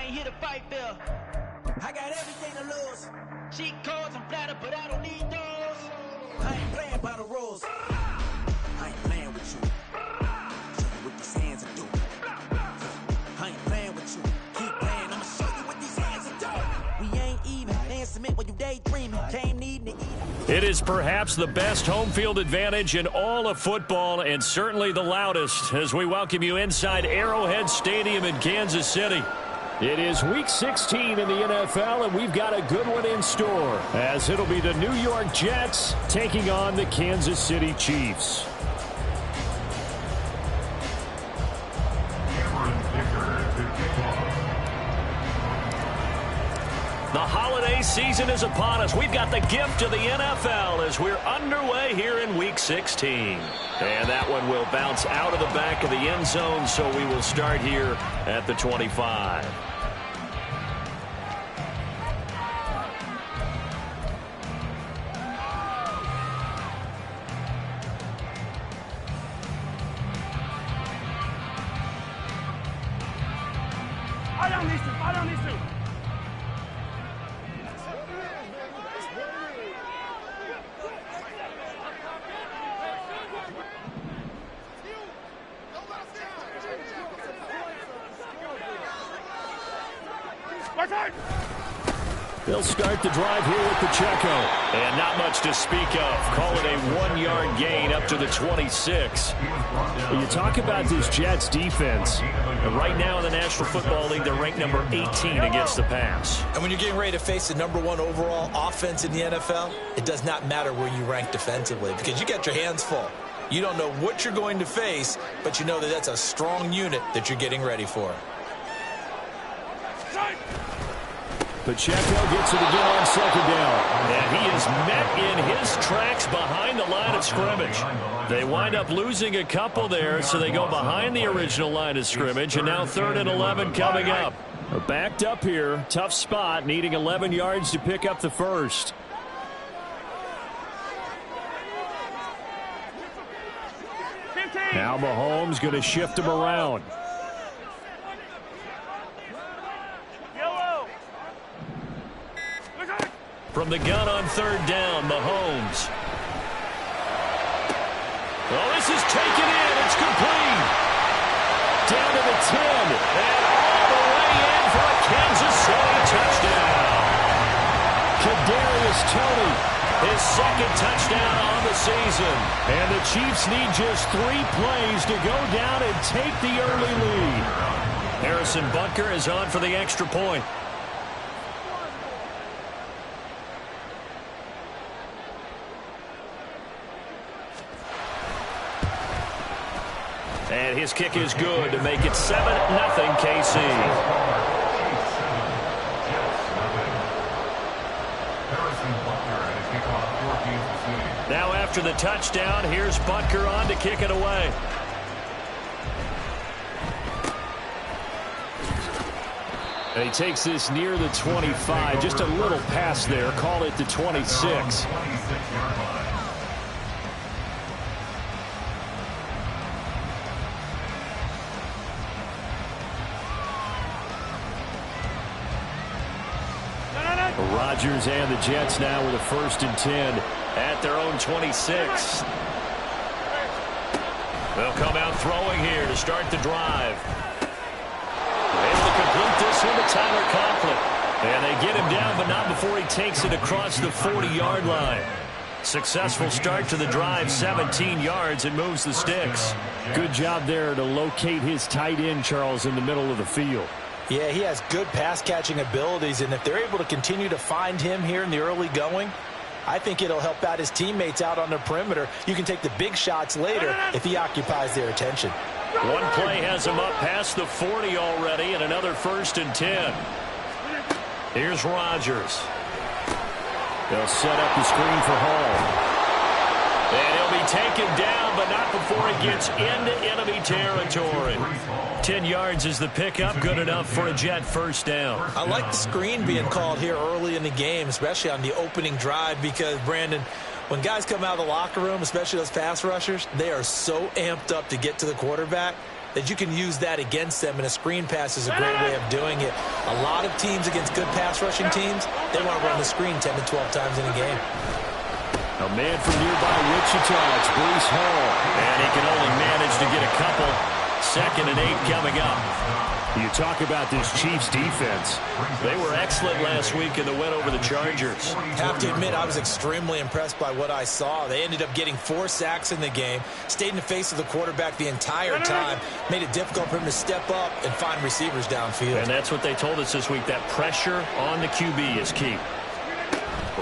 ain't here to fight Bill. I got everything to lose. Cheat codes, I'm flattered, but I don't need those. I ain't playing by the rules. I ain't playing with you. Show you what these hands will do. I ain't playing with you. Keep playing, I'ma show you what these hands will do. We ain't even. They ain't submit when you daydreaming. Came needing to eat. It is perhaps the best home field advantage in all of football, and certainly the loudest, as we welcome you inside Arrowhead Stadium in Kansas City. It is Week 16 in the NFL, and we've got a good one in store, as it'll be the New York Jets taking on the Kansas City Chiefs. The holiday season is upon us. We've got the gift of the NFL as we're underway here in Week 16. And that one will bounce out of the back of the end zone, so we will start here at the 25. I don't need to. They'll start the drive here with Pacheco. And not much to speak of. Call it a 1-yard gain up to the 26. When you talk about this Jets defense, right now in the National Football League, they're ranked number 18 against the pass. And when you're getting ready to face the number 1 overall offense in the NFL, it does not matter where you rank defensively because you got your hands full. You don't know what you're going to face, but you know that that's a strong unit that you're getting ready for. Pacheco gets it again on second down. And he is met in his tracks behind the line of scrimmage. They wind up losing a couple there, so they go behind the original line of scrimmage, and now 3rd and 11 coming up. Backed up here, tough spot, needing 11 yards to pick up the first. Now Mahomes going to shift him around. From the gun on 3rd down, Mahomes. Well, this is taken in. It's complete. Down to the 10. And all the way in for a Kansas City touchdown. Kadarius Toney, his 2nd touchdown on the season. And the Chiefs need just 3 plays to go down and take the early lead. Harrison Butker is on for the extra point. And his kick is good to make it 7-0 KC. Now after the touchdown, here's Butker on to kick it away. And he takes this near the 25, just a little pass there, call it the 26. Rodgers and the Jets now with a 1st and 10 at their own 26. They'll come out throwing here to start the drive. Able to complete this one to Tyler Conklin. And they get him down, but not before he takes it across the 40-yard line. Successful start to the drive, 17 yards, and moves the sticks. Good job there to locate his tight end, Charles, in the middle of the field. Yeah, he has good pass-catching abilities, and if they're able to continue to find him here in the early going, I think it'll help out his teammates out on the perimeter. You can take the big shots later if he occupies their attention. One play has him up past the 40 already, and another 1st and 10. Here's Rodgers. They'll set up the screen for Hall. And he'll be taken down, but not before he gets into enemy territory. 10 yards is the pickup, good enough for a Jet 1st down. I like the screen being called here early in the game, especially on the opening drive, because, Brandon, when guys come out of the locker room, especially those pass rushers, they are so amped up to get to the quarterback. that you can use that against them, and a screen pass is a great way of doing it. A lot of teams against good pass rushing teams, they want to run the screen 10 to 12 times in a game. A man from nearby Wichita, it's Breece Hall. And he can only manage to get a couple. 2nd and 8 coming up. You talk about this Chiefs defense. They were excellent last week in the win over the Chargers. Have to admit, I was extremely impressed by what I saw. They ended up getting 4 sacks in the game, stayed in the face of the quarterback the entire time, made it difficult for him to step up and find receivers downfield. And that's what they told us this week, that pressure on the QB is key.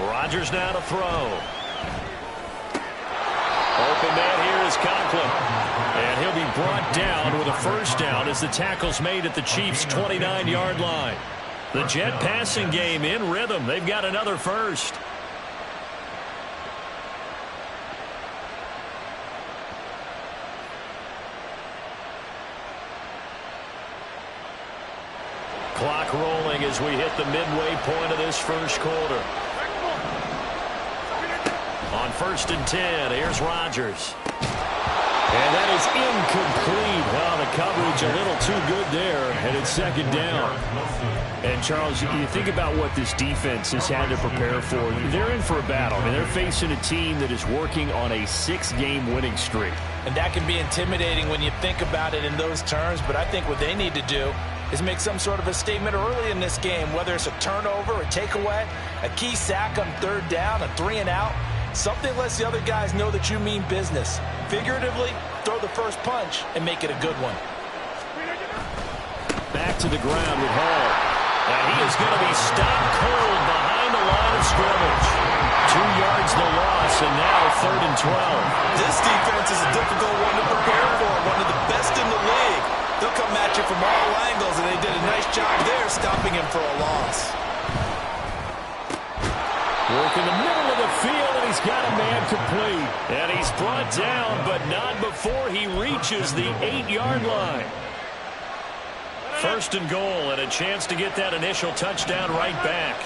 Rodgers now to throw. Open man here is Conklin. And he'll be brought down with a first down as the tackle's made at the Chiefs' 29-yard line. The Jet passing game in rhythm. They've got another first. Clock rolling as we hit the midway point of this first quarter. On 1st and 10, here's Rodgers. And that is incomplete. Well, the coverage a little too good there, and it's 2nd down. And, Charles, you think about what this defense has had to prepare for. They're in for a battle. I mean, they're facing a team that is working on a 6-game winning streak. And that can be intimidating when you think about it in those terms, but I think what they need to do is make some sort of a statement early in this game, whether it's a turnover, a takeaway, a key sack on 3rd down, a 3-and-out. Something lets the other guys know that you mean business. Figuratively, throw the first punch and make it a good one. Back to the ground with Hall. And he is going to be stopped cold behind the line of scrimmage. 2 yards the loss, and now 3rd and 12. This defense is a difficult one to prepare for, one of the best in the league. They'll come at you from all angles, and they did a nice job there stopping him for a loss. Work in the middle of the field, and he's got a man complete. And he's brought down, but not before he reaches the 8-yard line. 1st and goal, and a chance to get that initial touchdown right back.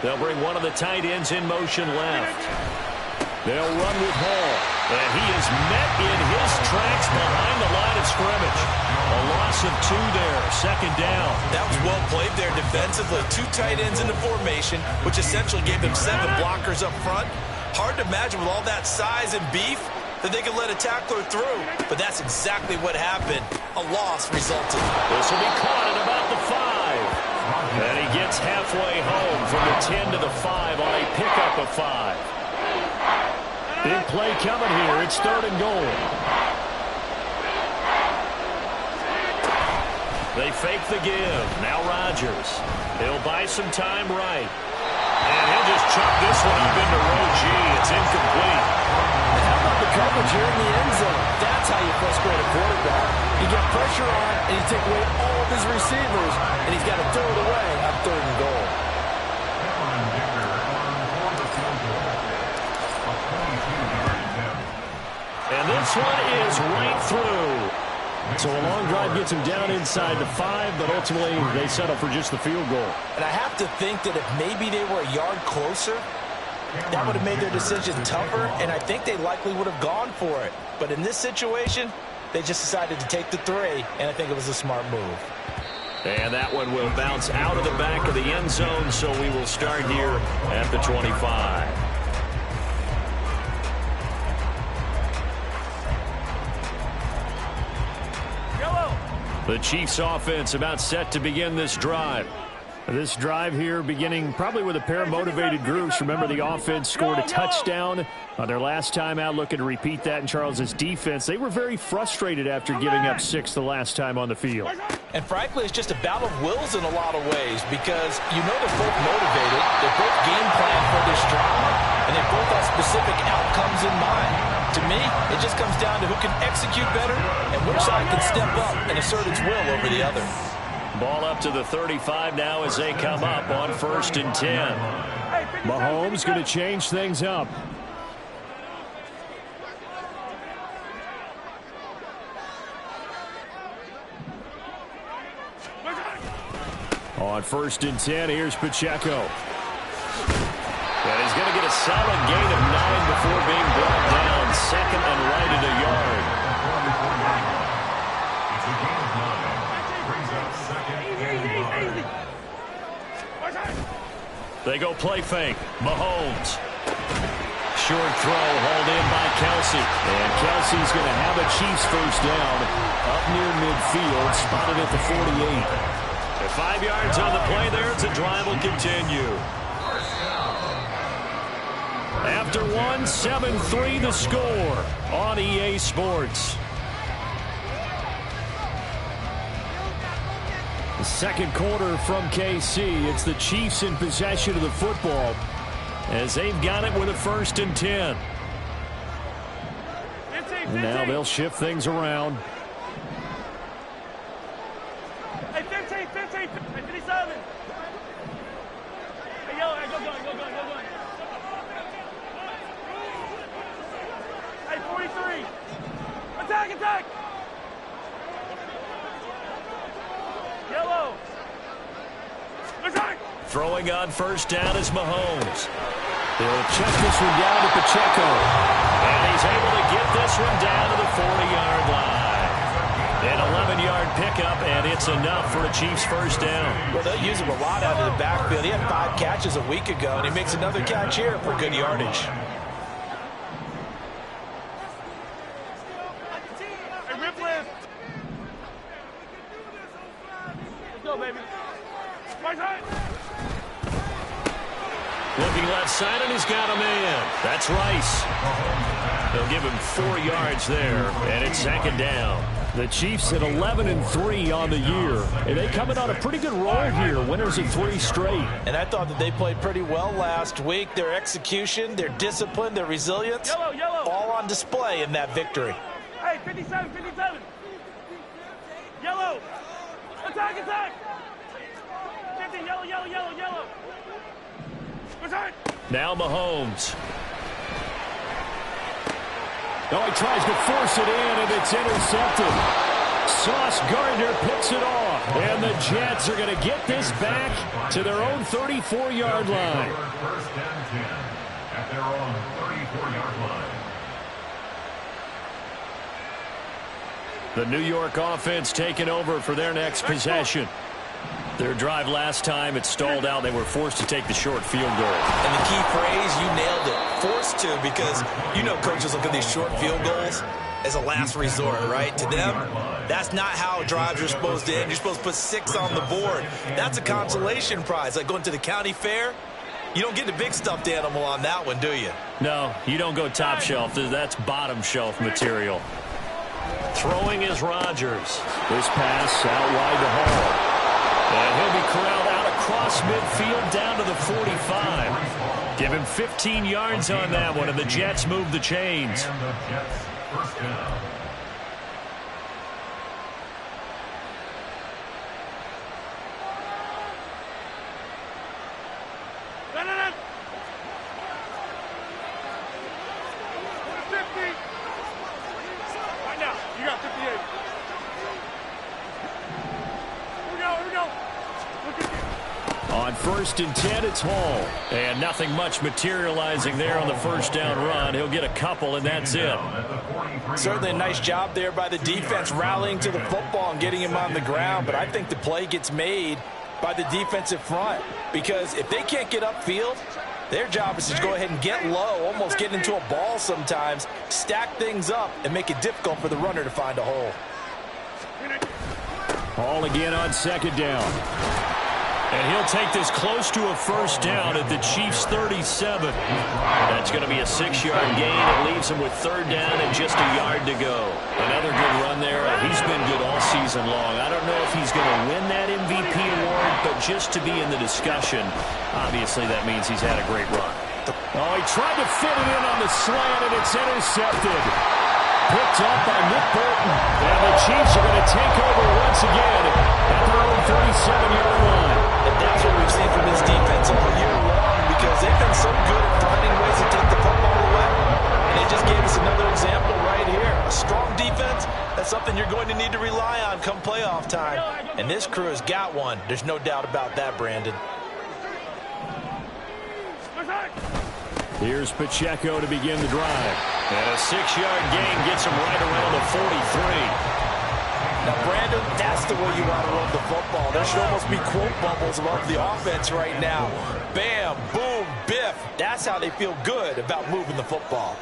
They'll bring one of the tight ends in motion left. They'll run with Hall. And he is met in his tracks behind the line of scrimmage. A loss of 2 there, 2nd down. That was well played there defensively. 2 tight ends in the formation, which essentially gave them 7 blockers up front. Hard to imagine with all that size and beef that they could let a tackler through. But that's exactly what happened. A loss resulted. This will be caught at about the 5. And he gets halfway home from the 10 to the 5 on a pickup of 5. Big play coming here. It's 3rd and goal. They fake the give. Now Rodgers. He'll buy some time right. And he'll just chuck this one up into row G. It's incomplete. And how about the coverage here in the end zone? That's how you frustrate a quarterback. You get pressure on, and you take away all of his receivers, and he's got to throw it away on 3rd and goal. And this one is right through. So a long drive gets him down inside the 5, but ultimately they settle for just the field goal. And I have to think that if maybe they were a yard closer, that would have made their decision tougher, and I think they likely would have gone for it. But in this situation, they just decided to take the 3, and I think it was a smart move. And that one will bounce out of the back of the end zone, so we will start here at the 25. The Chiefs offense about set to begin this drive. This drive here beginning probably with a pair of motivated groups. Remember, the offense scored a touchdown on their last time out, looking to repeat that in Charles's defense. They were very frustrated after giving up 6 the last time on the field. And frankly, it's just a battle of wills in a lot of ways because you know they're both motivated. They both game plan for this drive, and they both have specific outcomes in mind. To me, it just comes down to who can execute better and which side can step up and assert its will over the other. Ball up to the 35 now as they come up on 1st and 10. Mahomes going to change things up. On 1st and 10, here's Pacheco. And And he's going to get a solid gain of 9 before being brought down. Second and right at a yard. They go play fake. Mahomes. Short throw hauled in by Kelsey. And Kelsey's going to have a Chiefs first down up near midfield, spotted at the 48. At 5 yards on the play there, the drive will continue. After one, 7-3 the score on EA Sports. The second quarter from KC. It's the Chiefs in possession of the football as they've got it with a 1st and 10. Now they'll shift things around. Hey, 15, 57. Hey, yo, go. Hey, 43. Attack. Yellow. Attack. Throwing on first down is Mahomes. He'll check this one down to Pacheco. And he's able to get this one down to the 40-yard line. An 11-yard pickup, and it's enough for a Chiefs first down. Well, they'll use him a lot out of the backfield. He had 5 catches a week ago, and he makes another catch here for good yardage. Hey, rip lift. Let's go, baby. Right side. Looking left side, and he's got a man. That's Rice. They'll give him 4 yards there, and it's 2nd down. The Chiefs at 11-3 on the year. And they coming on a pretty good roll here. Winners of 3 straight. And I thought that they played pretty well last week. Their execution, their discipline, their resilience, Yellow. all on display in that victory. Hey, 57. Yellow. Attack. 50, yellow. Attack. Now Mahomes. No, he tries to force it in, and it's intercepted. Sauce Gardner picks it off. And the Jets are going to get this back to their own 34-yard line. 1st and 10 at their own 34-yard line. The New York offense taking over for their next possession. Their drive last time, it stalled out. They were forced to take the short field goal. And the key phrase, you nailed it, forced to, because you know coaches look at these short field goals as a last resort, right? To them, that's not how drives are supposed to end. You're supposed to put 6 on the board. That's a consolation prize. Like going to the county fair, you don't get the big stuffed animal on that one, do you? No, you don't go top shelf. That's bottom shelf material. Throwing is Rodgers. This pass out wide to Hall. And he'll be corralled out across midfield down to the 45. Give him 15 yards on that one, and the Jets move the chains. And the Jets first down. No. 50. Right now, you got 58. Here we go. Look at this. On 1st and 10, it's Hall. And nothing much materializing there on the first down run. He'll get a couple, and that's it. Certainly a nice job there by the defense rallying to the football and getting him on the ground, but I think the play gets made by the defensive front, because if they can't get upfield, their job is to go ahead and get low, almost get into a ball sometimes, stack things up, and make it difficult for the runner to find a hole. Hall again on 2nd down. And he'll take this close to a first down at the Chiefs' 37. That's going to be a 6-yard gain. It leaves him with 3rd down and just a yard to go. Another good run there. He's been good all season long. I don't know if he's going to win that MVP award, but just to be in the discussion, obviously that means he's had a great run. Oh, he tried to fit it in on the slant, and it's intercepted. Picked up by Nick Bolton. And the Chiefs are going to take over once again at their own 37-yard line. And that's what we've seen from this defense all year long, because they've been so good at finding ways to take the football away. And they just gave us another example right here. A strong defense, that's something you're going to need to rely on come playoff time. And this crew has got one. There's no doubt about that, Brandon. Attack. Here's Pacheco to begin the drive. And a 6-yard gain gets him right around the 43. Now, Brandon, that's the way you want to run the football. There should almost be quote bubbles above the offense right now. Bam, boom, biff. That's how they feel good about moving the football.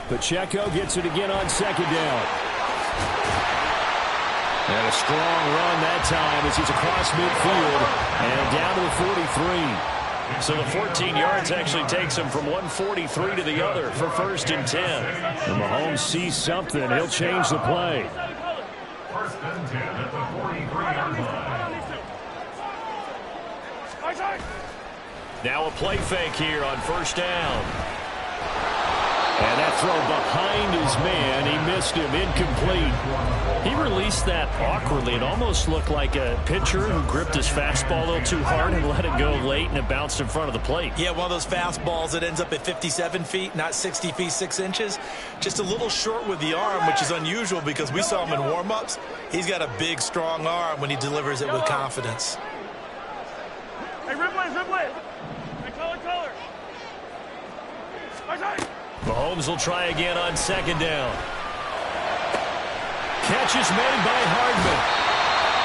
Pacheco gets it again on second down. And a strong run that time as he's across midfield and down to the 43. So the 14 yards actually takes him from 143 to the other for 1st and 10. And Mahomes sees something. He'll change the play. 1st and 10 at the 43-yard line. Now a play fake here on 1st down. And that throw behind his man. He missed him. Incomplete. He released that awkwardly. It almost looked like a pitcher who gripped his fastball a little too hard and let it go late, and it bounced in front of the plate. Yeah, one of those fastballs that ends up at 57 feet, not 60 feet, 6 inches. Just a little short with the arm, which is unusual because we saw him in warm-ups. He's got a big, strong arm when he delivers it with confidence. Hey, Ripley. Hey, color. Mahomes will try again on 2nd down. Catch is made by Hardman.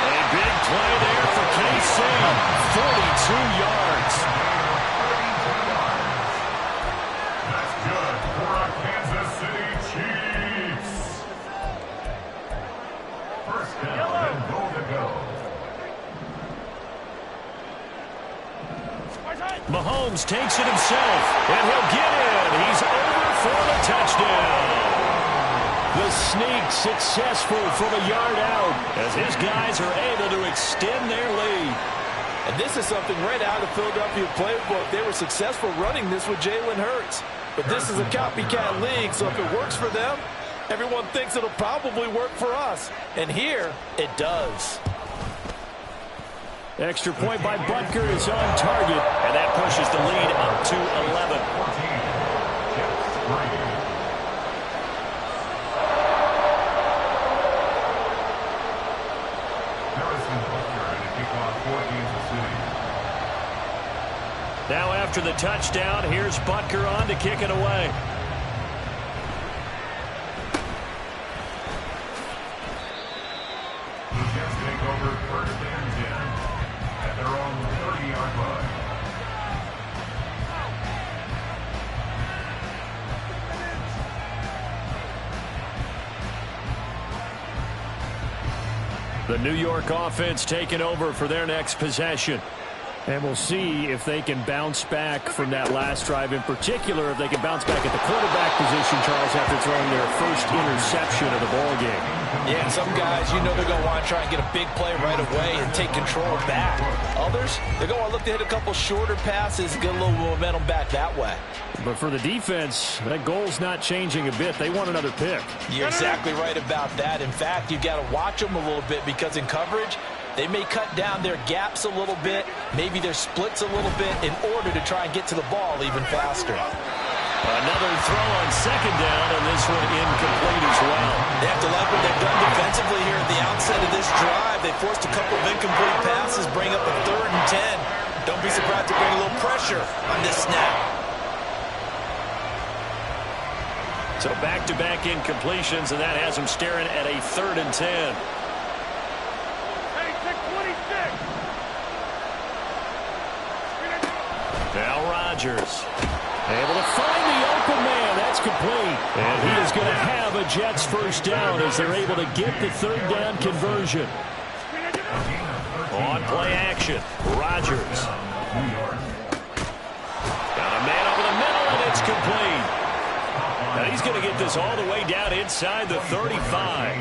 A big play there for KC. 42 yards. That's good for our Kansas City Chiefs. 1st down and goal to go. Mahomes takes it himself, and he'll get in. He's over for the touchdown. The sneak successful from a yard out as his guys are able to extend their lead. And this is something right out of the Philadelphia playbook. They were successful running this with Jalen Hurts. But this is a copycat league, so if it works for them, everyone thinks it'll probably work for us. And here, it does. Extra point by Butker is on target, and that pushes the lead up to 11. 14. Jets 3. Harrison Butker and a kickoff for Kansas City. Now after the touchdown, here's Butker on to kick it away. The Jets take over 1st and 10 at their own 30-yard line. The New York offense taking over for their next possession. And we'll see if they can bounce back from that last drive, in particular if they can bounce back at the quarterback position, Charles, after throwing their first interception of the ballgame. Yeah, and some guys, you know they're going to want to try and get a big play right away and take control back. Others, they're going to look to hit a couple shorter passes and get a little momentum back that way. But for the defense, that goal's not changing a bit. They want another pick. You're exactly right about that. In fact, you've got to watch them a little bit because in coverage, they may cut down their gaps a little bit, maybe their splits a little bit in order to try and get to the ball even faster. Another throw on 2nd down, and this one incomplete as well. They have to like what they've done defensively here at the outset of this drive. They forced a couple of incomplete passes, bring up a 3rd and 10. Don't be surprised to bring a little pressure on this snap. So back-to-back incompletions, and that has them staring at a 3rd and 10. Now Rodgers able to find the open man. That's complete. And he is going to have a Jets 1st down as they're able to get the 3rd down conversion. On play action, Rodgers. Got a man over the middle, and it's complete. Now he's going to get this all the way down inside the 35.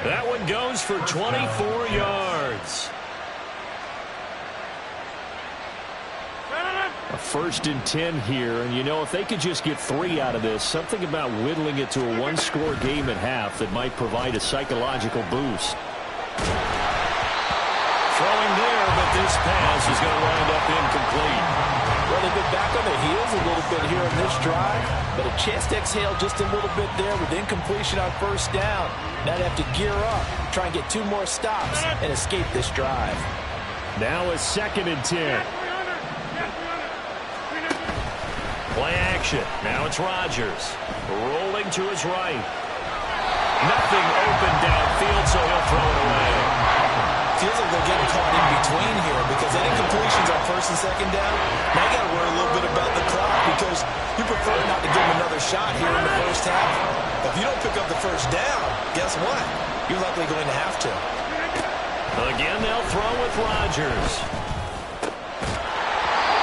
That one goes for 24 yards. A 1st and 10 here, and you know, if they could just get 3 out of this, something about whittling it to a 1-score game at half that might provide a psychological boost. Throwing there, but this pass is going to wind up incomplete. Well, they've been back on their heels a little bit here in this drive, but a chance to exhale just a little bit there with incompletion on 1st down. Now they have to gear up, try and get 2 more stops, and escape this drive. Now a 2nd and 10. action. Now it's Rodgers. Rolling to his right. Nothing open downfield, so he'll throw it away. Feels like they're getting caught in between here because any completions on first and second down, now you got to worry a little bit about the clock because you prefer not to give them another shot here in the first half. If you don't pick up the first down, guess what? You're likely going to have to. Again, they'll throw with Rodgers.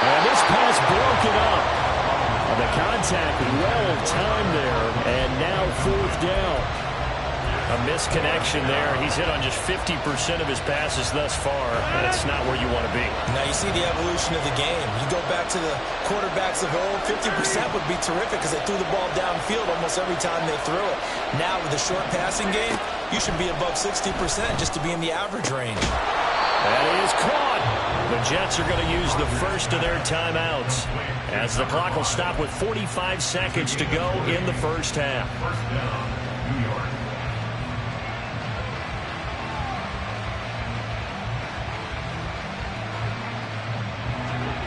And this pass broken up. The contact well timed there, and now fourth down. A misconnection there. He's hit on just 50% of his passes thus far. That's not where you want to be. Now you see the evolution of the game. You go back to the quarterbacks of old, 50% would be terrific because they threw the ball downfield almost every time they threw it. Now with the short passing game, you should be above 60% just to be in the average range. That is caught. The Jets are going to use the first of their timeouts as the clock will stop with 45 seconds to go in the first half. First down, New York.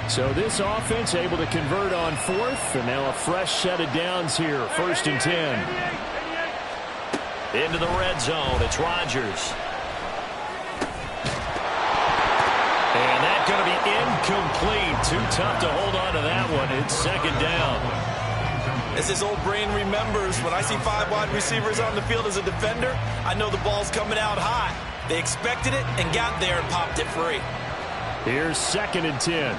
So this offense able to convert on fourth, and now a fresh set of downs here. First and 10. Into the red zone. It's Rodgers. And that's going to be incomplete. Too tough to hold on to that one. It's second down. As his old brain remembers, when I see 5 wide receivers on the field as a defender, I know the ball's coming out hot. They expected it and got there and popped it free. Here's second and 10.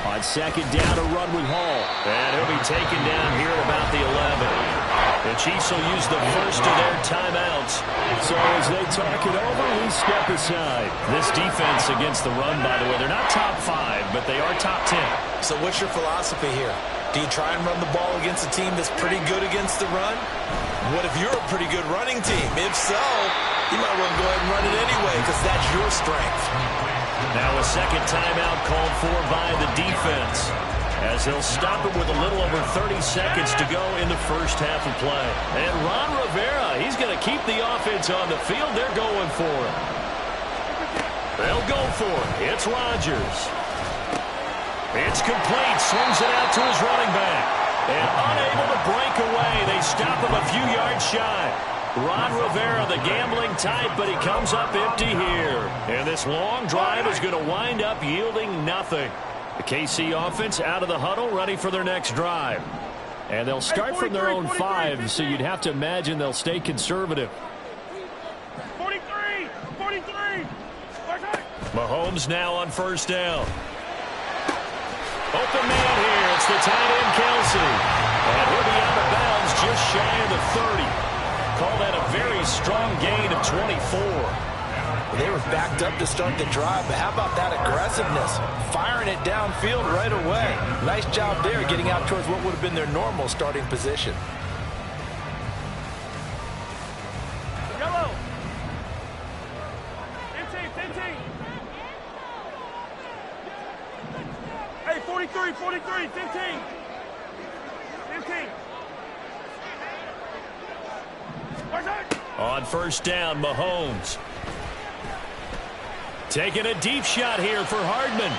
On second down, a run with Hall. And he'll be taken down here at about the 11. The Chiefs will use the first of their timeouts. So as they talk it over, we step aside. This defense against the run, by the way, they're not top 5, but they are top 10. So what's your philosophy here? Do you try and run the ball against a team that's pretty good against the run? What if you're a pretty good running team? If so, you might want to go ahead and run it anyway because that's your strength. Now a second timeout called for by the defense as they'll stop it with a little over 30 seconds to go in the first half of play. And Ron Rivera, he's going to keep the offense on the field. They're going for it. They'll go for it. It's Rodgers. It's complete. Swings it out to his running back. And unable to break away. They stop him a few yards shy. Ron Rivera, the gambling type, but he comes up empty here. And this long drive is going to wind up yielding nothing. The KC offense out of the huddle, ready for their next drive. And they'll start from their own 5, so you'd have to imagine they'll stay conservative. 43! 43! Mahomes now on first down. Open man here. It's the tight end, Kelsey. And he'll be out of bounds just shy of the 30. Call that a very strong gain of 24. They were backed up to start the drive, but how about that aggressiveness? Firing it downfield right away. Nice job there getting out towards what would have been their normal starting position. Yellow! 15! Hey, 43! 15! On first down, Mahomes. Taking a deep shot here for Hardman.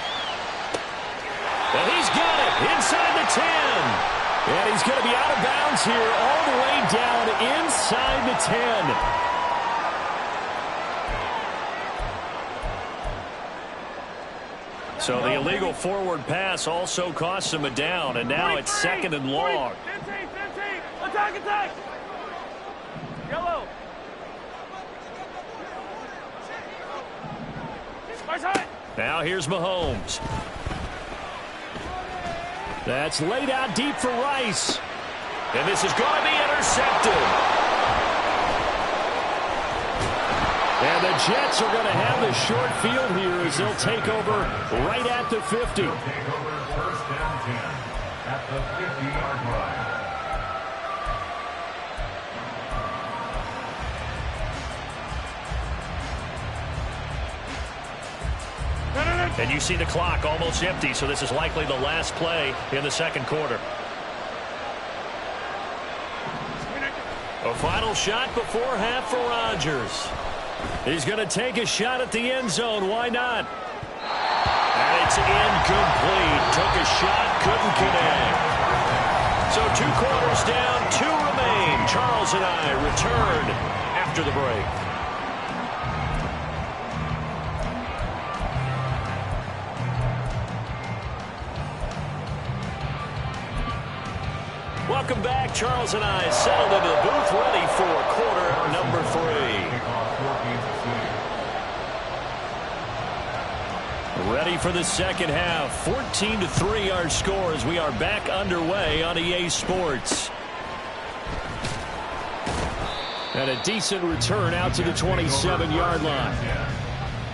And he's got it inside the 10. And he's going to be out of bounds here all the way down inside the 10. So the illegal forward pass also costs him a down, and now it's second and long. 15! Attack! Yellow! Now here's Mahomes. That's laid out deep for Rice. And this is going to be intercepted. And the Jets are going to have the short field here as they'll take over right at the 50. They'll take over first down 10 at the 50-yard line. And you see the clock almost empty, so this is likely the last play in the second quarter. A final shot before half for Rodgers. He's going to take a shot at the end zone. Why not? And it's incomplete. took a shot, couldn't connect. So 2 quarters down, 2 remain. Charles and I return after the break. Welcome back. Charles and I settled into the booth, ready for quarter number 3. Ready for the second half. 14-3 our score as we are back underway on EA Sports. And a decent return out to the 27-yard line.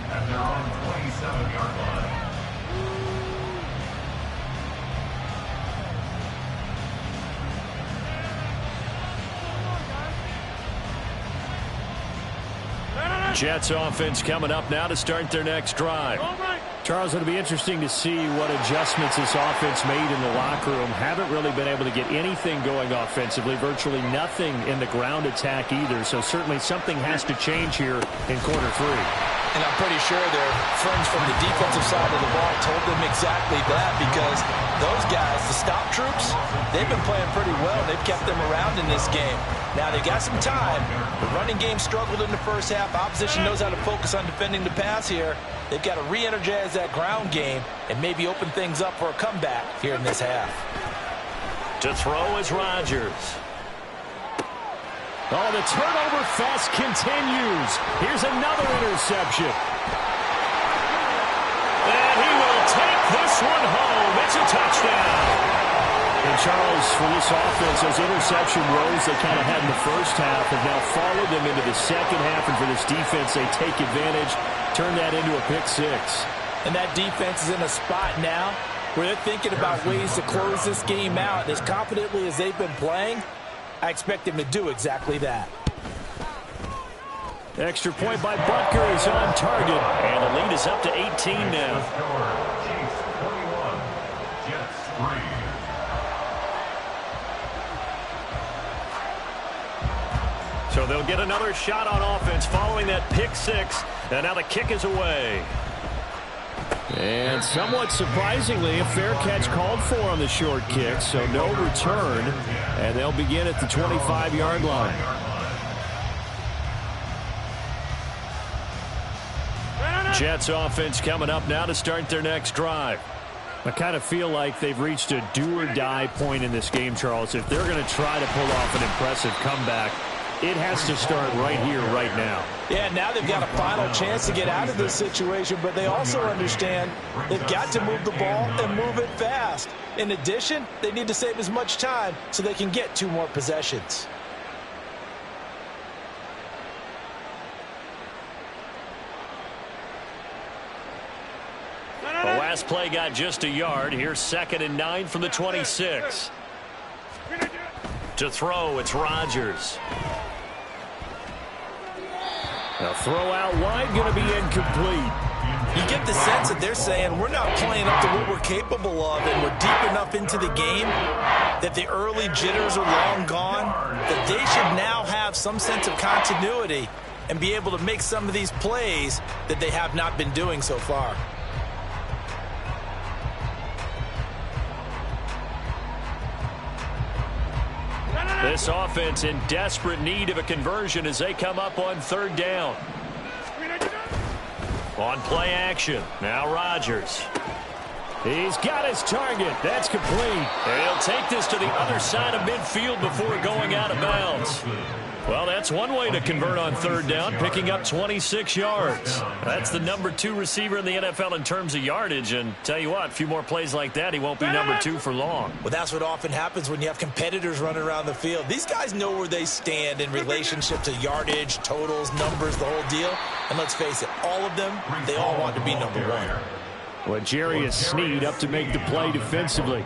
At their own 27-yard line. Jets offense coming up now to start their next drive. Charles, it'll be interesting to see what adjustments this offense made in the locker room. Haven't really been able to get anything going offensively, virtually nothing in the ground attack either. So certainly something has to change here in quarter 3. And I'm pretty sure their friends from the defensive side of the ball told them exactly that, because those guys, the stop troops, they've been playing pretty well. They've kept them around in this game. Now, they've got some time. The running game struggled in the first half. Opposition knows how to focus on defending the pass here. They've got to re-energize that ground game and maybe open things up for a comeback here in this half. To throw is Rodgers. Oh, the turnover fest continues. Here's another interception. And he will take this one home. It's a touchdown. And Charles, for this offense, those interception rows they kind of had in the first half have now followed them into the second half. And for this defense, they take advantage, turn that into a pick 6. And that defense is in a spot now where they're thinking about ways to close this game out. As confidently as they've been playing, I expect them to do exactly that. Extra point by Butker is on target. And the lead is up to 18 now. Chiefs 21, Jets 3. So they'll get another shot on offense following that pick 6. And now the kick is away. And somewhat surprisingly, a fair catch called for on the short kick, so no return. And they'll begin at the 25-yard line. Jets offense coming up now to start their next drive. I kind of feel like they've reached a do-or-die point in this game, Charles. If they're going to try to pull off an impressive comeback, it has to start right here, right now. Yeah, now they've got a final chance to get out of this situation, but they also understand they've got to move the ball and move it fast. In addition, they need to save as much time so they can get 2 more possessions. The last play got just a yard. Here's 2nd and 9 from the 26. To throw, it's Rodgers. Now throw out wide, going to be incomplete. You get the sense that they're saying we're not playing up to what we're capable of, and we're deep enough into the game that the early jitters are long gone, that they should now have some sense of continuity and be able to make some of these plays that they have not been doing so far. This offense in desperate need of a conversion as they come up on 3rd down. On play action, now Rodgers. He's got his target. That's complete. And he'll take this to the other side of midfield before going out of bounds. Well, that's one way to convert on 3rd down, picking up 26 yards. That's the number 2 receiver in the NFL in terms of yardage. And tell you what, a few more plays like that, he won't be number 2 for long. Well, that's what often happens when you have competitors running around the field. These guys know where they stand in relationship to yardage, totals, numbers, the whole deal. And let's face it, all of them, they all want to be number 1. Well, Jarius Sneed up to make the play defensively.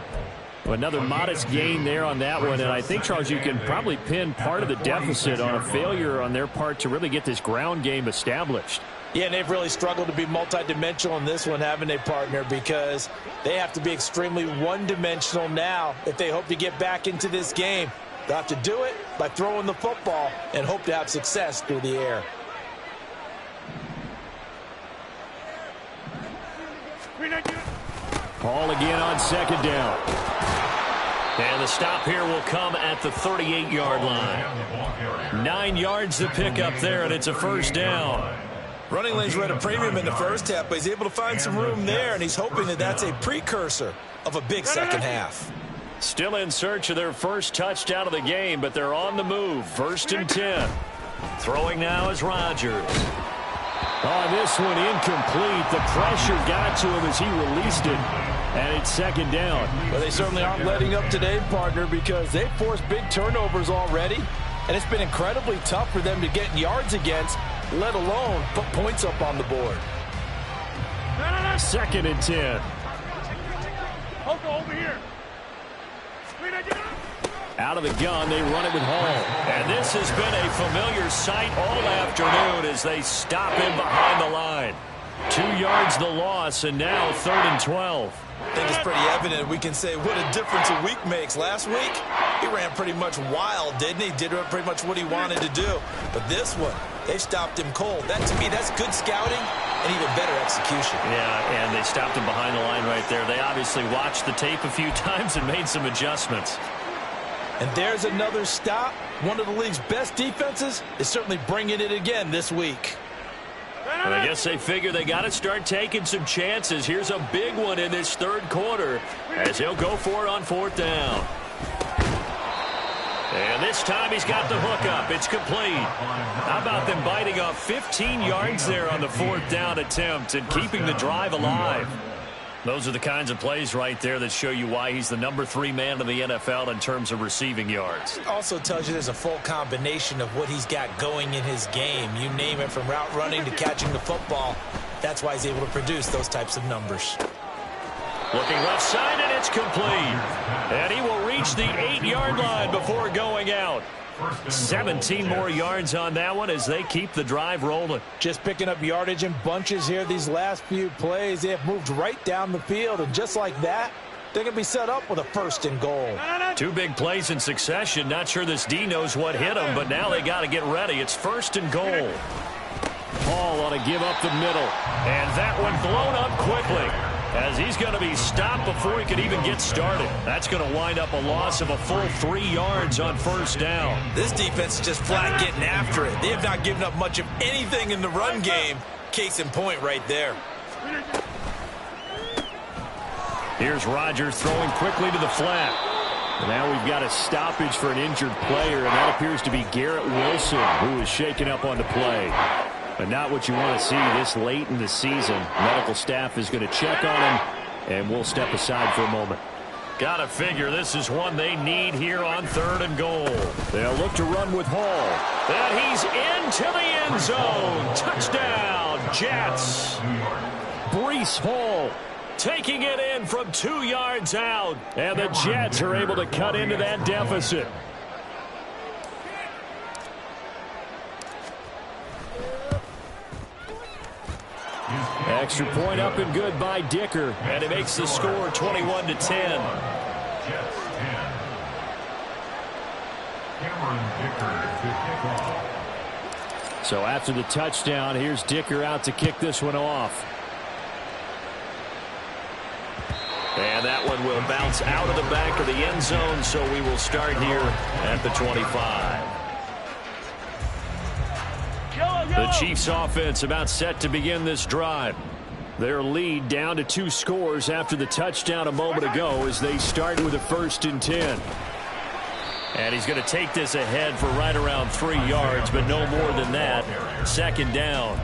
Another modest gain there on that one, and I think, Charles, you can probably pin part of the deficit on a failure on their part to really get this ground game established. Yeah, and they've really struggled to be multidimensional in this one, haven't they, partner, because they have to be extremely one-dimensional now if they hope to get back into this game. They'll have to do it by throwing the football and hope to have success through the air. Ball again on second down. And the stop here will come at the 38-yard line. 9 yards to pick up there, and it's a first down. Running lanes were at a premium in the first half, but he's able to find some room there, and he's hoping that that's a precursor of a big second half. Still in search of their first touchdown of the game, but they're on the move. 1st and 10. Throwing now is Rodgers. On this one, incomplete. The pressure got to him as he released it, and it's second down. Well, they certainly aren't letting up today, partner, because they've forced big turnovers already, and it's been incredibly tough for them to get yards against, let alone put points up on the board. 2nd and 10. Hoko, over here. Out of the gun, they run it with Hall. And this has been a familiar sight all afternoon as they stop him behind the line. 2 yards the loss, and now 3rd and 12. I think it's pretty evident. We can say what a difference a week makes. Last week, he ran pretty much wild, didn't he? Did pretty much what he wanted to do. But this one, they stopped him cold. That, to me, that's good scouting and even better execution. Yeah, and they stopped him behind the line right there. They obviously watched the tape a few times and made some adjustments. And there's another stop. One of the league's best defenses is certainly bringing it again this week. But I guess they figure they got to start taking some chances. Here's a big one in this 3rd quarter as he'll go for it on 4th down. And this time he's got the hook up. It's complete. How about them biting off 15 yards there on the 4th down attempt and keeping the drive alive? Those are the kinds of plays right there that show you why he's the number 3 man in the NFL in terms of receiving yards. It also tells you there's a full combination of what he's got going in his game. You name it, from route running to catching the football. That's why he's able to produce those types of numbers. Looking left side, and it's complete. And he will reach the 8-yard line before going out. 17 more yards on that one as they keep the drive rolling. Just picking up yardage in bunches here these last few plays. They have moved right down the field, and just like that, they're going to be set up with a 1st and goal. 2 big plays in succession. Not sure this D knows what hit him, but now they got to get ready. It's 1st and goal. Hall on to give up the middle. And that one blown up quickly, as he's going to be stopped before he could even get started. That's going to wind up a loss of a full 3 yards on 1st down. This defense is just flat getting after it. They have not given up much of anything in the run game. Case in point right there. Here's Rodgers throwing quickly to the flat. And now we've got a stoppage for an injured player, and that appears to be Garrett Wilson, who is shaken up on the play. But not what you want to see this late in the season. Medical staff is going to check on him, and we'll step aside for a moment. Got to figure this is one they need here on 3rd and goal. They'll look to run with Hall. And he's into the end zone. Touchdown, Jets. Breece Hall taking it in from 2 yards out. And the Jets are able to cut into that deficit. Extra point up and good by Dicker. And it makes the score 21-10. Jets 10. Cameron Dicker to kick off. So after the touchdown, here's Dicker out to kick this one off. And that one will bounce out of the back of the end zone, so we will start here at the 25. The Chiefs offense about set to begin this drive. Their lead down to 2 scores after the touchdown a moment ago as they start with a 1st and 10. And he's going to take this ahead for right around 3 yards, but no more than that. 2nd down.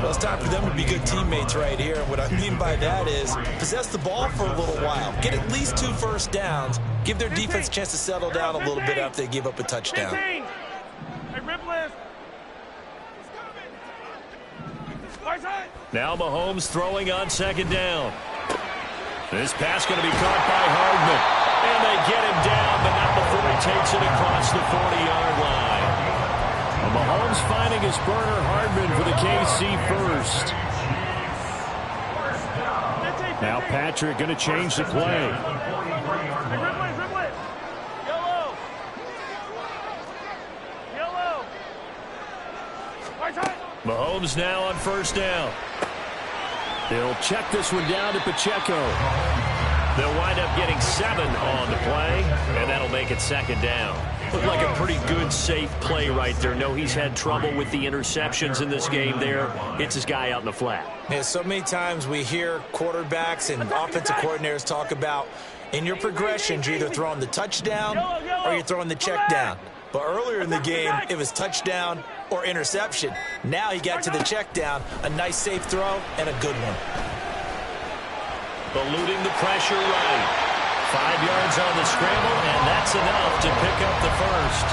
Well, it's time for them to be good teammates right here. And what I mean by that is possess the ball for a little while. Get at least 2 first downs. Give their defense a chance to settle down a little bit after they give up a touchdown. Hey, rip list. Now Mahomes throwing on 2nd down. This pass going to be caught by Hardman. And they get him down, but not before he takes it across the 40-yard line. Well, Mahomes finding his burner Hardman for the KC first. Now Patrick going to change the play. Mahomes now on 1st down. They'll check this one down to Pacheco. They'll wind up getting 7 on the play, and that'll make it second down. Looked like a pretty good, safe play right there. No, he's had trouble with the interceptions in this game there. Hits his guy out in the flat. Yeah, so many times we hear quarterbacks and offensive coordinators talk about in your progressions, you're either throwing the touchdown or you're throwing the check down. But earlier in the game, it was touchdown or interception. Now he got to the check down, a nice safe throw, and a good one. Eluding the pressure right. 5 yards on the scramble, and that's enough to pick up the first.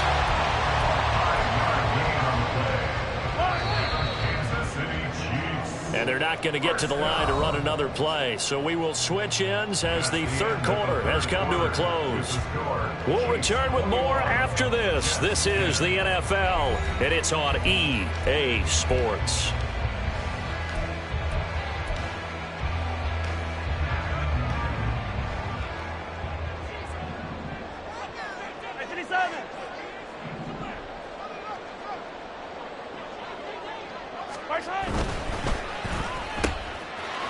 And they're not going to get to the line to run another play. So we will switch ends as the third quarter has come to a close. We'll return with more after this. This is the NFL, and it's on EA Sports.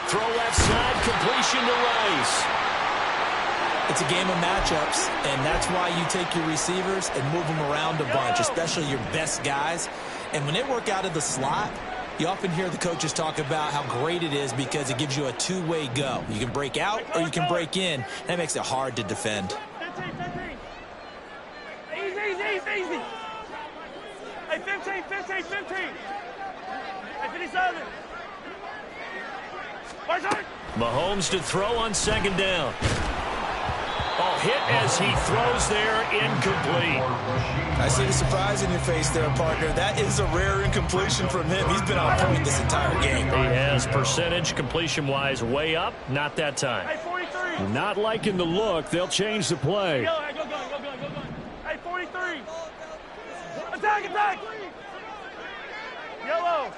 Throw left side, completion to Rice. It's a game of matchups, and that's why you take your receivers and move them around a bunch, especially your best guys. And when they work out of the slot, you often hear the coaches talk about how great it is because it gives you a two-way go. You can break out or you can break in. That makes it hard to defend. 15. Easy. Hey, 15. Hey, 57. Mahomes to throw on second down. Oh, hit as he throws there, incomplete. I see the surprise in your face there, partner. That is a rare incompletion from him. He's been on point this entire game. He has percentage completion-wise way up. Not that time. Hey, 43. Not liking the look. They'll change the play. Go. Hey, 43. Attack. Yellow.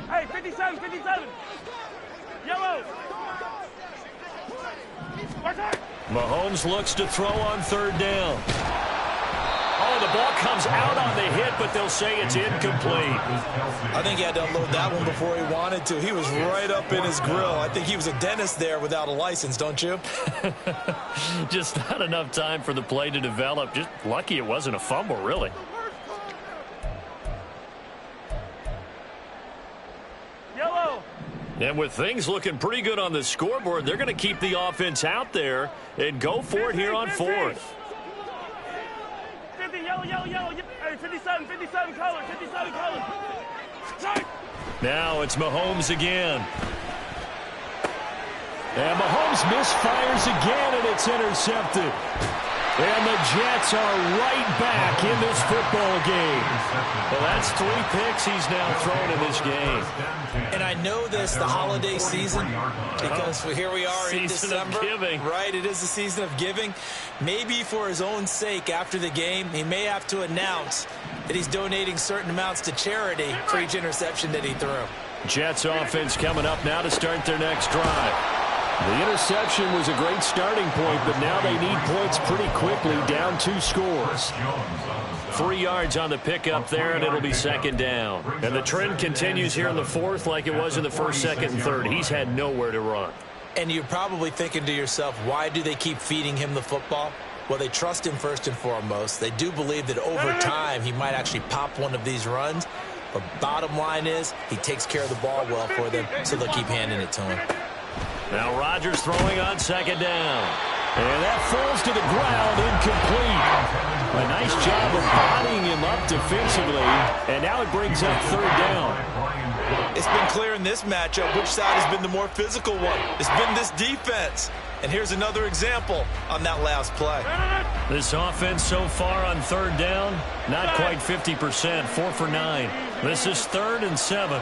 Hey, 57. Yellow. Mahomes looks to throw on third down. Oh, the ball comes out on the hit, but they'll say it's incomplete. I think he had to unload that one before he wanted to. He was right up in his grill. I think he was a dentist there without a license, don't you? Just not enough time for the play to develop. Just lucky it wasn't a fumble, really. Yellow. And with things looking pretty good on the scoreboard, they're going to keep the offense out there and go for it here on fourth. 50, yellow. Hey, 57 color. Now it's Mahomes again. And Mahomes misfires again, and it's intercepted. And the Jets are right back in this football game. Well, that's 3 picks he's now thrown in this game. And I know this, the holiday season, because here we are in Season of December. giving. Right, it is the season of giving. Maybe for his own sake after the game, he may have to announce that he's donating certain amounts to charity for each interception that he threw. Jets offense coming up now to start their next drive. The interception was a great starting point, but now they need points pretty quickly, down 2 scores. 3 yards on the pickup there, and it'll be second down. And the trend continues here in the fourth like it was in the first, second, and third. He's had nowhere to run. And you're probably thinking to yourself, why do they keep feeding him the football? Well, they trust him first and foremost. They do believe that over time he might actually pop one of these runs. But bottom line is he takes care of the ball well for them, so they'll keep handing it to him. Now Rodgers throwing on second down. And that falls to the ground, incomplete. A nice job of bodying him up defensively, and now it brings up third down. It's been clear in this matchup which side has been the more physical one. It's been this defense. And here's another example on that last play. This offense so far on third down, not quite 50%, 4 for 9. This is 3rd and 7.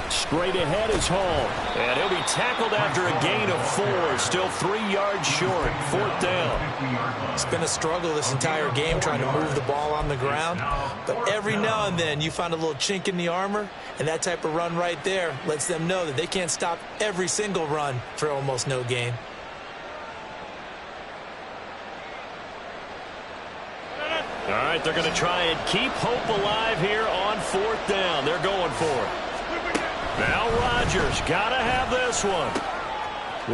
Straight ahead is Hall. And he'll be tackled after a gain of 4. Still 3 yards short. 4th down. It's been a struggle this entire game trying to move the ball on the ground. But every now and then you find a little chink in the armor, and that type of run right there lets them know that they can't stop every single run for almost no gain. All right, they're going to try and keep hope alive here on 4th down. They're going for it. Now Rodgers got to have this one.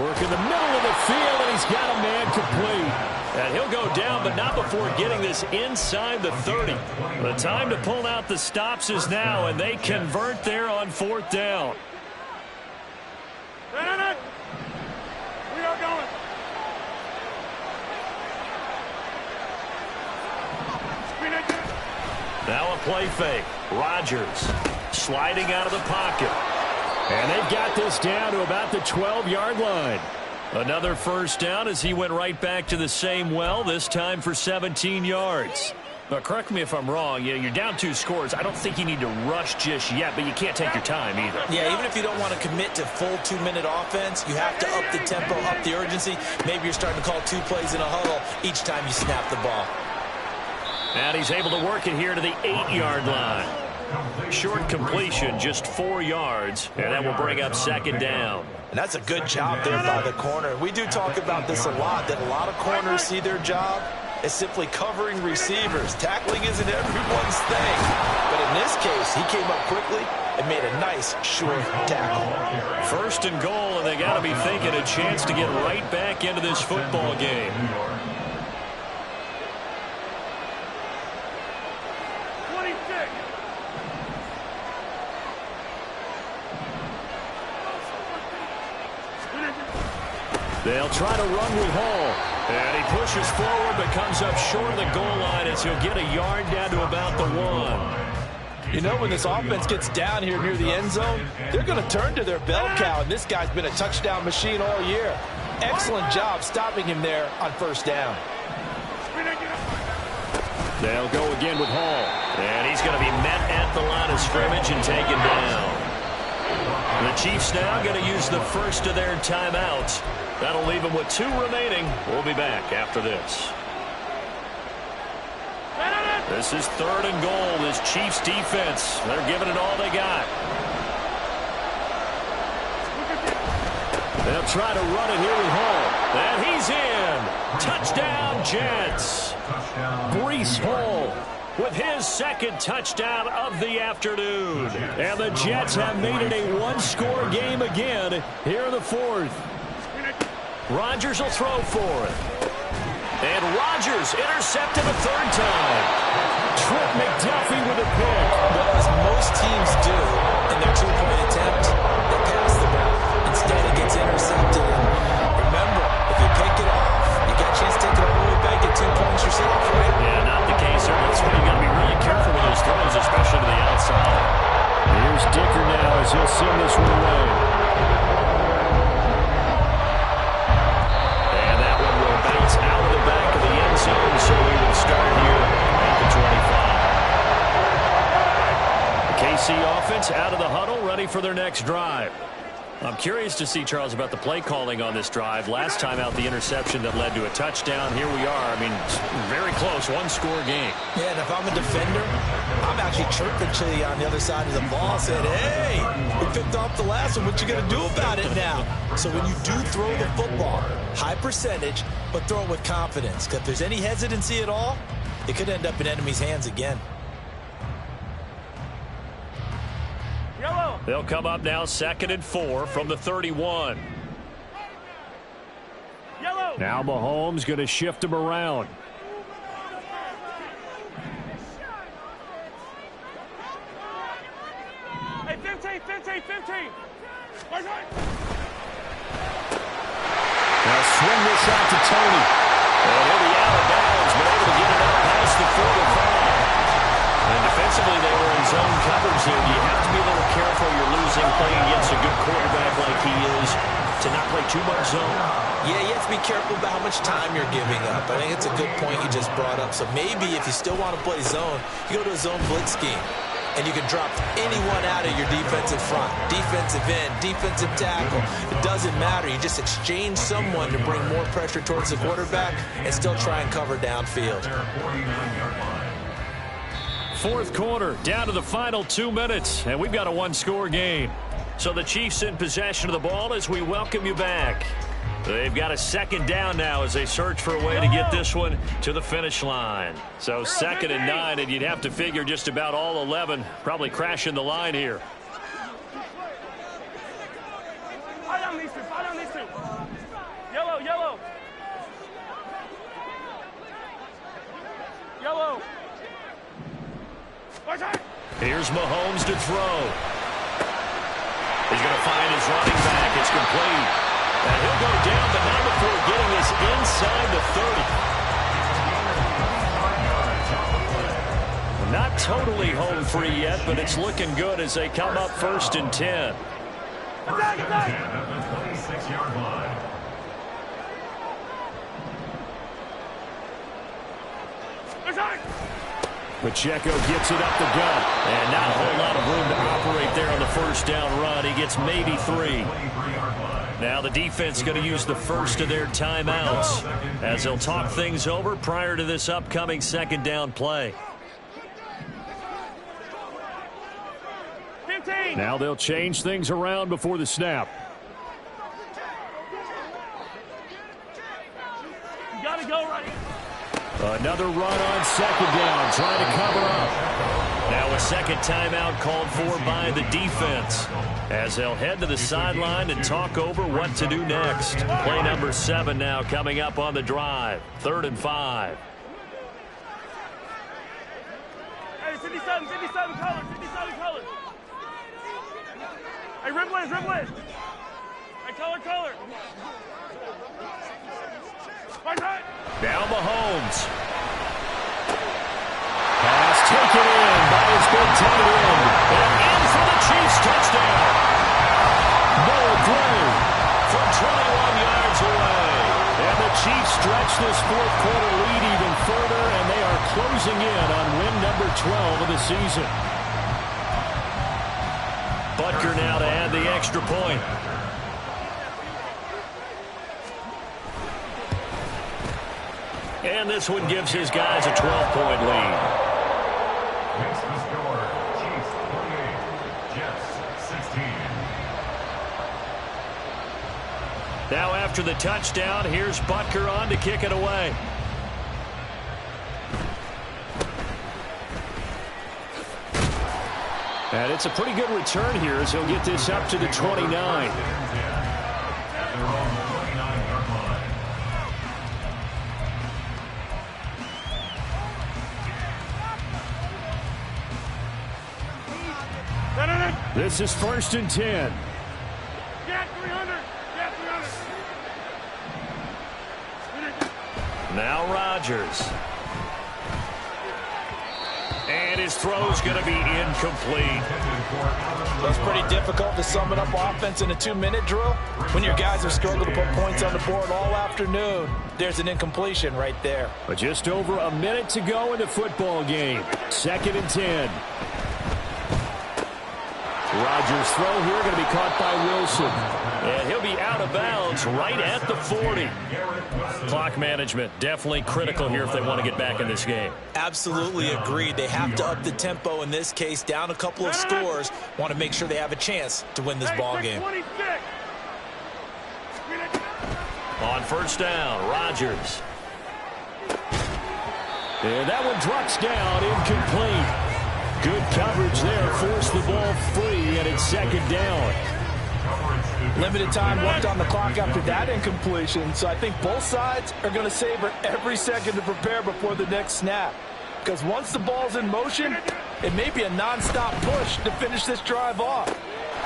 Work in the middle of the field, and he's got a man complete. And he'll go down, but not before getting this inside the 30. The time to pull out the stops is now, and they convert there on 4th down. We are going. Now a play fake. Rodgers sliding out of the pocket. And they've got this down to about the 12-yard line. Another first down as he went right back to the same well, this time for 17 yards. Now, correct me if I'm wrong. You're down 2 scores. I don't think you need to rush just yet, but you can't take your time either. Yeah, even if you don't want to commit to full 2-minute offense, you have to up the tempo, up the urgency. Maybe you're starting to call 2 plays in a huddle each time you snap the ball. And he's able to work it here to the 8-yard line. Short completion, just 4 yards, and that will bring up 2nd down. And that's a good job there by the corner. We do talk about this a lot, that a lot of corners see their job as simply covering receivers. Tackling isn't everyone's thing. But in this case, he came up quickly and made a nice, short tackle. 1st and goal, and they got to be thinking a chance to get right back into this football game. They'll try to run with Hall. And he pushes forward but comes up short of the goal line as he'll get a yard down to about the 1. You know, when this offense gets down here near the end zone, they're going to turn to their bell cow, and this guy's been a touchdown machine all year. Excellent job stopping him there on 1st down. They'll go again with Hall. And he's going to be met at the line of scrimmage and taken down. The Chiefs now going to use the first of their timeouts. That'll leave them with 2 remaining. We'll be back after this. This is 3rd and goal. This Chiefs defense, they're giving it all they got. They'll try to run it here with Hall. And he's in. Touchdown, Jets. Breece Hall with his 2nd touchdown of the afternoon. And the Jets have made it a 1-score game again here in the 4th. Rodgers will throw for it. And Rodgers intercepted a 3rd time. Trent McDuffie with a pick. Well, as most teams do in their 2-point attempt, they pass the ball. Instead, it gets intercepted. And remember, if you pick it off, you got a chance to take it all the way back, get 2 points yourself, right? Yeah, not the case here. That's why you got to be really careful with those throws, especially to the outside. Here's Dicker now as he'll send this one away. Out of the back of the end zone, so we will start here at the 25. The KC offense out of the huddle, ready for their next drive. I'm curious to see, Charles, about the play calling on this drive. Last time out, the interception that led to a touchdown. Here we are. I mean, very close, 1-score game. Yeah, and if I'm a defender, I'm actually chirping to you on the other side of the ball, saying, hey, we picked off the last one. What you going to do about it now? So when you do throw the football, high percentage, but throw it with confidence. Because if there's any hesitancy at all, it could end up in enemy's hands again. They'll come up now 2nd and 4 from the 31. Now Mahomes going to shift him around. Hey, 15. Now swing this out to Tony. And he'll be out of bounds, but able to get it up past the 45. And defensively, they were in zone coverage here. You have to be a little careful. You're losing playing against a good quarterback like he is to not play too much zone. Yeah, you have to be careful about how much time you're giving up. I think it's a good point you just brought up. So maybe if you still want to play zone, you go to a zone blitz scheme. And you can drop anyone out of your defensive front. Defensive end, defensive tackle. It doesn't matter. You just exchange someone to bring more pressure towards the quarterback and still try and cover downfield. 4th quarter, down to the final 2 minutes, and we've got a 1-score game. So the Chiefs in possession of the ball as we welcome you back. They've got a second down now as they search for a way to get this one to the finish line. So 2nd and 9, and you'd have to figure just about all 11 probably crashing the line here. Fire on these two. Yellow. Here's Mahomes to throw. He's going to find his running back. It's complete. And he'll go down the night before getting this inside the 30. Not totally home free yet, but it's looking good as they come up 1st and 10. At the 26-yard line. Pacheco gets it up the gut. And not a whole lot of room to operate there on the 1st down run. He gets maybe 3. Now the defense going to use the first of their timeouts as they'll talk things over prior to this upcoming 2nd down play. 15. Now they'll change things around before the snap. You got to go right. Another run on 2nd down, trying to cover up. Now a second timeout called for by the defense as they'll head to the sideline and talk over what to do next. Play number 7 now coming up on the drive. 3rd and 5. Hey, 57 color. Hey, Ribblins. Hey, color. Right. Now Mahomes. Pass taken in by his big tight end. And in for the Chiefs touchdown. Noah Gray From 21 yards away. And the Chiefs stretch this 4th quarter lead even further, and they are closing in on win number 12 of the season. Butker now to add the extra point. And this one gives his guys a 12-point lead. Makes the score. Chiefs 28, Jets 16. Now after the touchdown, here's Butker on to kick it away. And it's a pretty good return here as he'll get this up to the 29. At their own 29-yard line. This is 1st and 10. Get 300. Now Rodgers. And his throw's going to be incomplete. That's pretty difficult to sum it up offense in a 2-minute drill. When your guys have struggled to put points on the board all afternoon, there's an incompletion right there. But just over a minute to go in the football game. 2nd and 10. Rodgers' throw here going to be caught by Wilson. And he'll be out of bounds right at the 40. Clock management definitely critical here if they want to get back in this game. Absolutely agreed. They have to up the tempo in this case, down a couple of scores. Want to make sure they have a chance to win this ball game. 26. On 1st down, Rodgers. And that one drops down, incomplete. Good coverage there, forced the ball free, and it's 2nd down. Limited time left on the clock after that incompletion, so I think both sides are going to savor every second to prepare before the next snap. Because once the ball's in motion, it may be a non-stop push to finish this drive off.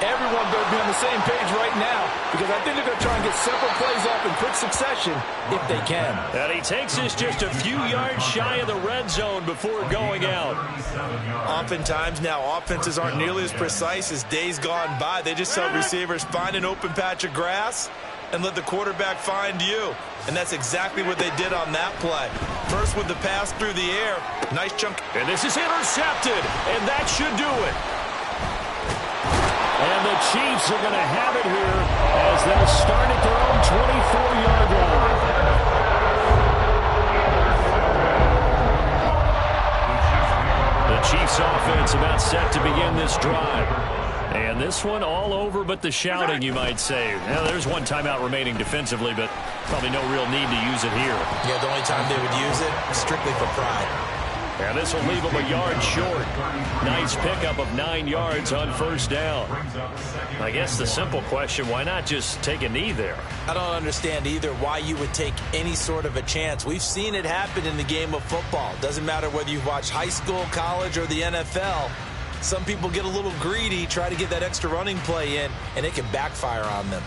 Everyone better be on the same page right now, because I think they're going to try and get several plays off in quick succession if they can. And he takes us just a few yards shy of the red zone before going out. Oftentimes now, offenses aren't nearly as precise as days gone by. They just tell receivers, find an open patch of grass and let the quarterback find you. And that's exactly what they did on that play. First with the pass through the air. Nice chunk. And this is intercepted, and that should do it. And the Chiefs are going to have it here as they'll start at their own 24-yard line. The Chiefs offense about set to begin this drive. And this one all over but the shouting, you might say. Now, there's one timeout remaining defensively, but probably no real need to use it here. Yeah, the only time they would use it, strictly for pride. And this will leave them a yard short. Nice pickup of 9 yards on first down. I guess the simple question, why not just take a knee there? I don't understand either why you would take any sort of a chance. We've seen it happen in the game of football. Doesn't matter whether you've watched high school, college, or the NFL. Some people get a little greedy, try to get that extra running play in, and it can backfire on them.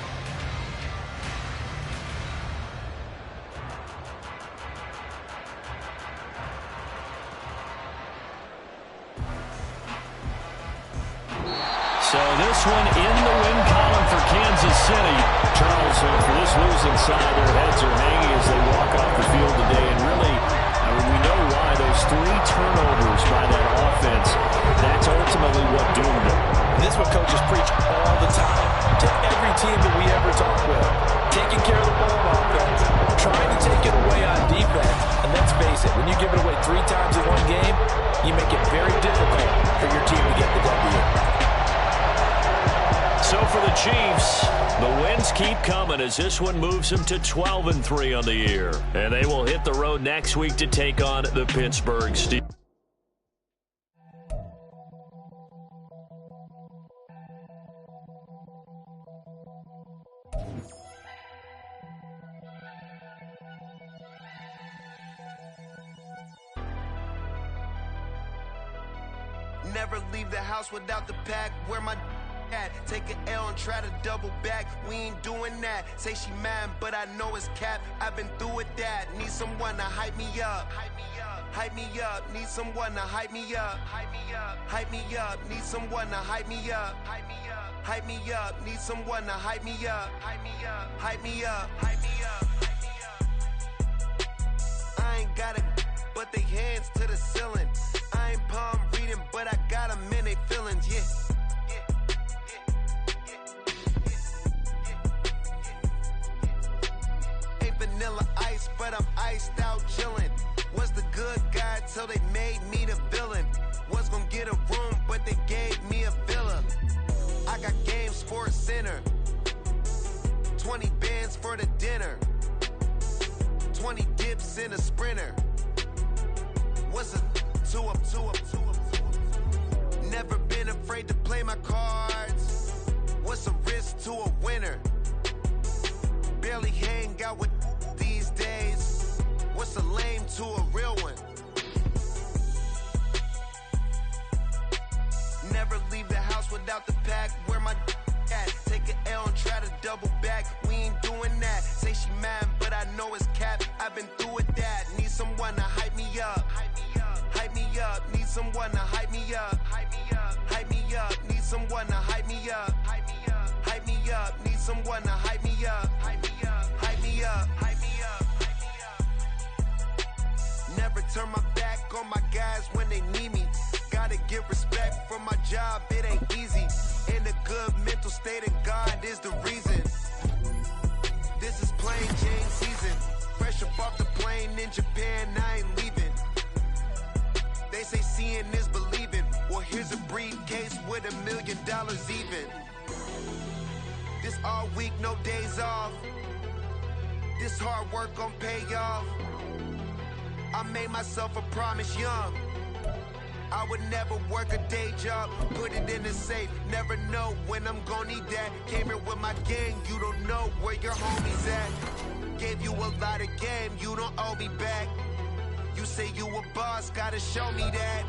So this one in the win column for Kansas City. Charles, for this losing side, their heads are hanging as they walk off the field today. And really, we know why. Those 3 turnovers by that offense, that's ultimately what doomed them. And this is what coaches preach all the time to every team that we ever talk with. Taking care of the ball on offense, trying to take it away on defense. And let's face it, when you give it away 3 times in one game, you make it very difficult for your team to get the W. So for the Chiefs, the wins keep coming as this one moves them to 12-3 on the year. And they will hit the road next week to take on the Pittsburgh Steelers. Never leave the house without the pack. Where my at? Take an L and try to double back. We ain't doing that. Say she mad, but I know it's cap. I've been through with that. Need someone to hype me up. Hype me up. Hype me up. Need someone to hype me up. Hype me up. Hype me up. Need someone to hype me up. Hype me up. Hype me up. Need someone to hype me up. Hype me up. Hype me up. Hype me up. Hype me up. I ain't got it, but they hands to the ceiling. I ain't palm reading, but I got them in they feelings, yeah. Ain't vanilla ice, but I'm iced out chillin'. Was the good guy till they made me the villain. Was gonna get a room, but they gave me a villa. I got game Sports Center. 20 bands for the dinner. 20 dips in a Sprinter. What's a 2 up, 2 up, 2 up, 2 up? Never been afraid to play my cards. What's a risk to a winner? Barely hang out with these days. What's a lame to a real one? Never leave the house without the pack. Where my at? Take an L and try to double back. We ain't doing that. Say she mad, but I know it's cap. I've been through with that. Need someone to hype me up. Hype me up. Hype me up. Need someone to hype me up. Hype me up. Hype me up. Need someone to hype me up. Hype me up. Hype me up. Need someone to hype me up. Hype me up. Hype me up. Hype me up. Hype me up. Never turn my back on my guys when they need me. Gotta get respect for my job, it ain't easy. In a good mental state of God is the reason. This is plain Jane season. Fresh up off the plane in Japan, I ain't leaving. They say seeing is believing. Well, here's a briefcase with $1 million even. This all week, no days off. This hard work gon' pay off. I made myself a promise young. I would never work a day job, put it in the safe, never know when I'm gon' need that. Came here with my gang, you don't know where your homies at. Gave you a lot of game, you don't owe me back. You say you a boss, gotta show me that.